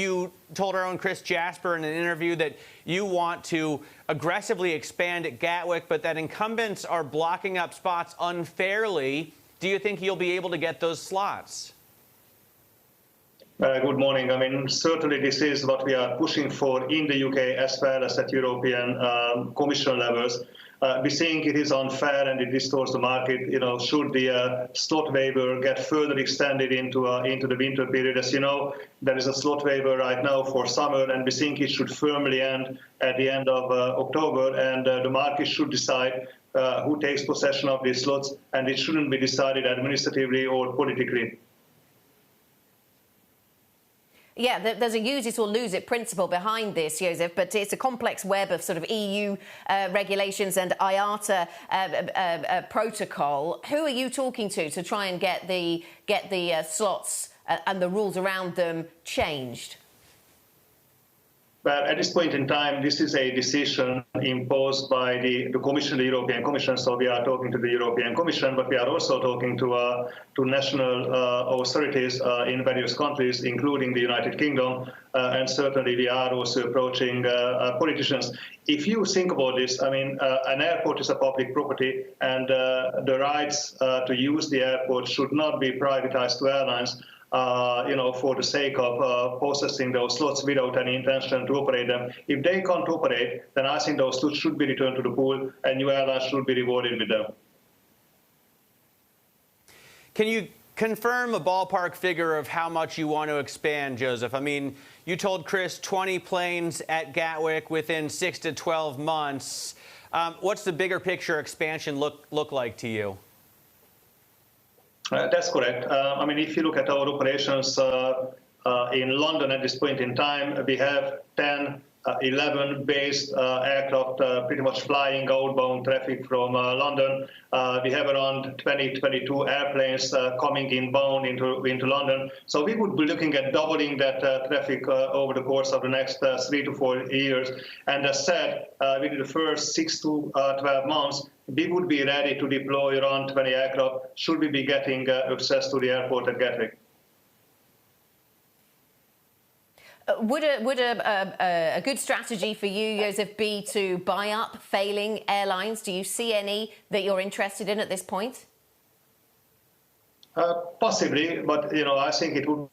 You told our own Chris Jasper in an interview that you want to aggressively expand at Gatwick, but that incumbents are blocking up spots unfairly. Do you think you'll be able to get those slots? Good morning. I mean, certainly this is what we are pushing for in the UK as well as at European Commission levels. We think it is unfair and it distorts the market. Should the slot waiver get further extended into the winter period? As you know, there is a slot waiver right now for summer, and we think it should firmly end at the end of October, and the market should decide who takes possession of these slots, and it shouldn't be decided administratively or politically. Yeah, there's a use it or lose it principle behind this, Jozsef, but it's a complex web of sort of EU regulations and IATA protocol. Who are you talking to try and get the slots and the rules around them changed? But at this point in time, this is a decision imposed by the Commission, the European Commission. So we are talking to the European Commission, but we are also talking to national authorities in various countries, including the United Kingdom. And certainly we are also approaching politicians. If you think about this, I mean, an airport is a public property, and the rights to use the airport should not be privatized to airlines. For the sake of possessing those slots without any intention to operate them. If they can't operate, then I think those slots should be returned to the pool, and new airlines should be rewarded with them. Can you confirm a ballpark figure of how much you want to expand, Jozsef? I mean, you told Chris 20 planes at Gatwick within 6 to 12 months. What's the bigger picture expansion look like to you? That's correct. I mean, if you look at our operations in London at this point in time, we have 11 based aircraft pretty much flying outbound traffic from London. We have around 22 airplanes coming inbound into London. So we would be looking at doubling that traffic over the course of the next 3 to 4 years. And as said, within the first 6 to 12 months, we would be ready to deploy around 20 aircraft should we be getting access to the airport at Gatwick. Would a good strategy for you, Jozsef, be to buy up failing airlines? Do you see any that you're interested in at this point? Possibly, but I think it would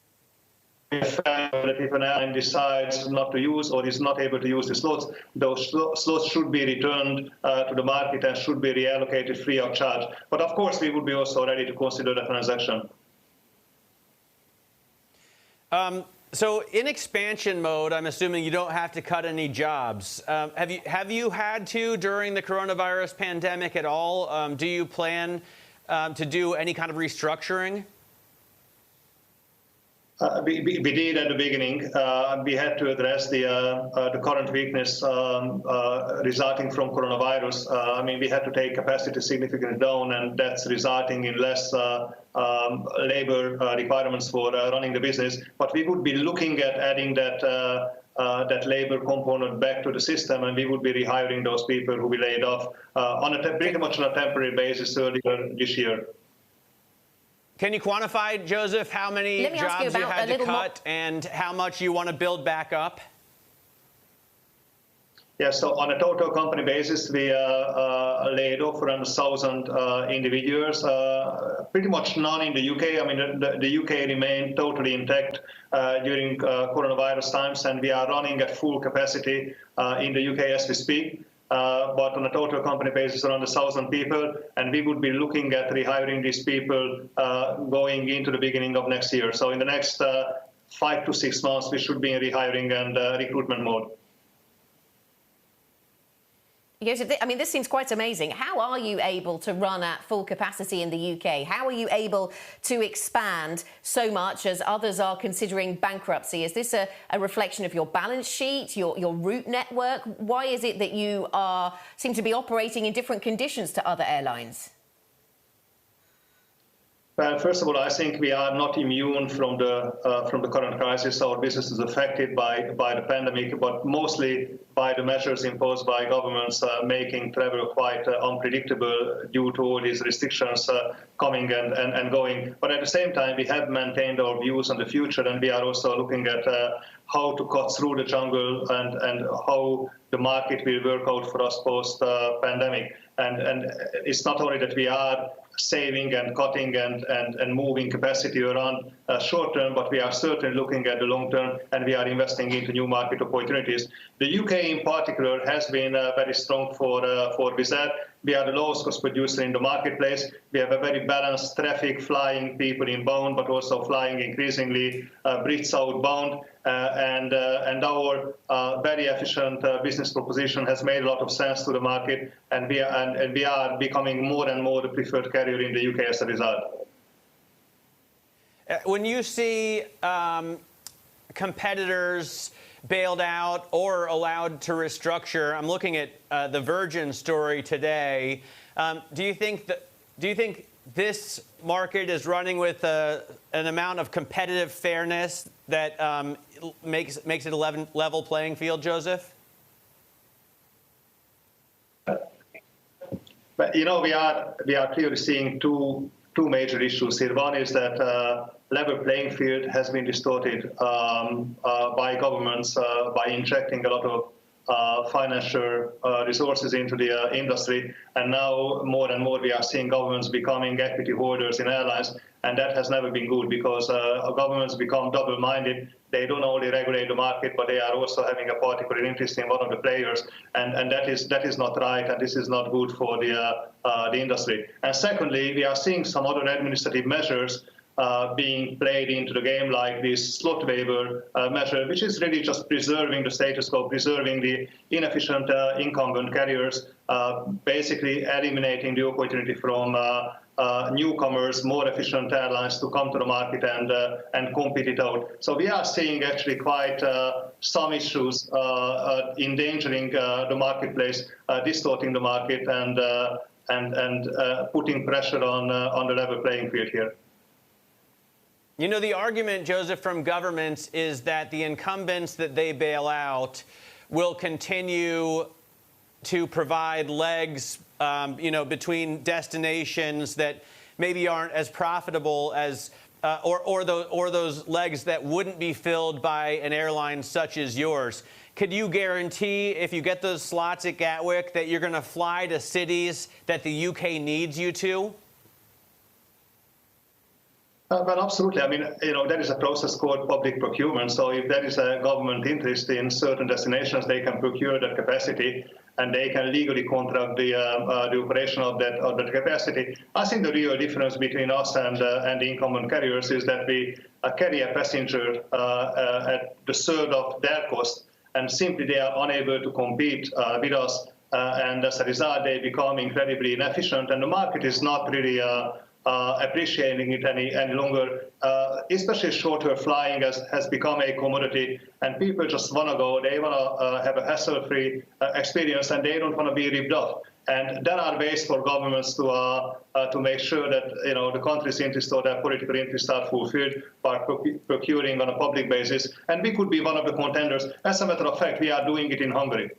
be fair that if an airline decides not to use or is not able to use the slots, those slots should be returned to the market and should be reallocated free of charge. But of course, we would be also ready to consider the transaction. So in expansion mode, I'm assuming you don't have to cut any jobs. Have you had to during the coronavirus pandemic at all? Do you plan to do any kind of restructuring? We did at the beginning. We had to address the current weakness resulting from coronavirus. I mean, we had to take capacity significantly down, and that's resulting in less labor requirements for running the business. But we would be looking at adding that labor component back to the system, and we would be rehiring those people who we laid off pretty much on a temporary basis earlier this year. Can you quantify, Jozsef, how many jobs you had to cut and how much you want to build back up? Yeah, so on a total company basis, we laid off around 1,000 individuals, pretty much none in the UK. I mean, the UK remained totally intact during coronavirus times, and we are running at full capacity in the UK as we speak. But on a total company basis, around 1,000 people, and we would be looking at rehiring these people going into the beginning of next year. So in the next 5 to 6 months, we should be in rehiring and recruitment mode. Yes, I mean, this seems quite amazing. How are you able to run at full capacity in the UK? How are you able to expand so much as others are considering bankruptcy? Is this a reflection of your balance sheet, your route network? Why is it that you seem to be operating in different conditions to other airlines? Well, first of all, I think we are not immune from the current crisis. Our business is affected by the pandemic, but mostly by the measures imposed by governments, making travel quite unpredictable due to all these restrictions coming and going. But at the same time, we have maintained our views on the future, and we are also looking at how to cut through the jungle and how the market will work out for us post-pandemic. And it's not only that we are saving and cutting and moving capacity around short term, but we are certainly looking at the long term, and we are investing into new market opportunities. The UK in particular has been very strong for Wizz Air. We are the lowest cost producer in the marketplace. We have a very balanced traffic, flying people inbound, but also flying increasingly Brits outbound. And our very efficient business proposition has made a lot of sense to the market, and we are becoming more and more the preferred carrier in the UK as a result. When you see competitors bailed out or allowed to restructure, I'm looking at the Virgin story today. Do you think this market is running with an amount of competitive fairness that makes it a level playing field, Jozsef? But we are clearly seeing two major issues here. One is that level playing field has been distorted by governments by injecting a lot of financial resources into the industry, and now more and more we are seeing governments becoming equity holders in airlines, and that has never been good because governments become double-minded. They don't only regulate the market, but they are also having a particular interest in one of the players, and that is not right, and this is not good for the industry. And secondly, we are seeing some other administrative measures being played into the game, like this slot waiver measure, which is really just preserving the status quo, preserving the inefficient incumbent carriers, basically eliminating the opportunity from newcomers, more efficient airlines to come to the market and compete it out. So we are seeing actually quite some issues endangering the marketplace, distorting the market, and putting pressure on the level playing field here. You know, the argument, Jozsef, from governments is that the incumbents that they bail out will continue to provide legs, between destinations that maybe aren't as profitable as, or those legs that wouldn't be filled by an airline such as yours. Could you guarantee, if you get those slots at Gatwick, that you're going to fly to cities that the UK needs you to? Well, absolutely. I mean, there is a process called public procurement. So if there is a government interest in certain destinations, they can procure that capacity, and they can legally contract the operation of that capacity. I think the real difference between us and the incumbent carriers is that we carry a passenger at the third of their cost, and simply they are unable to compete with us, and as a result, they become incredibly inefficient, and the market is not really appreciating it any longer. Especially shorter flying has become a commodity, and people just want to go. They want to have a hassle-free experience, and they don't want to be ripped off. And there are ways for governments to make sure that the country's interests or their political interests are fulfilled by procuring on a public basis. And we could be one of the contenders. As a matter of fact, we are doing it in Hungary.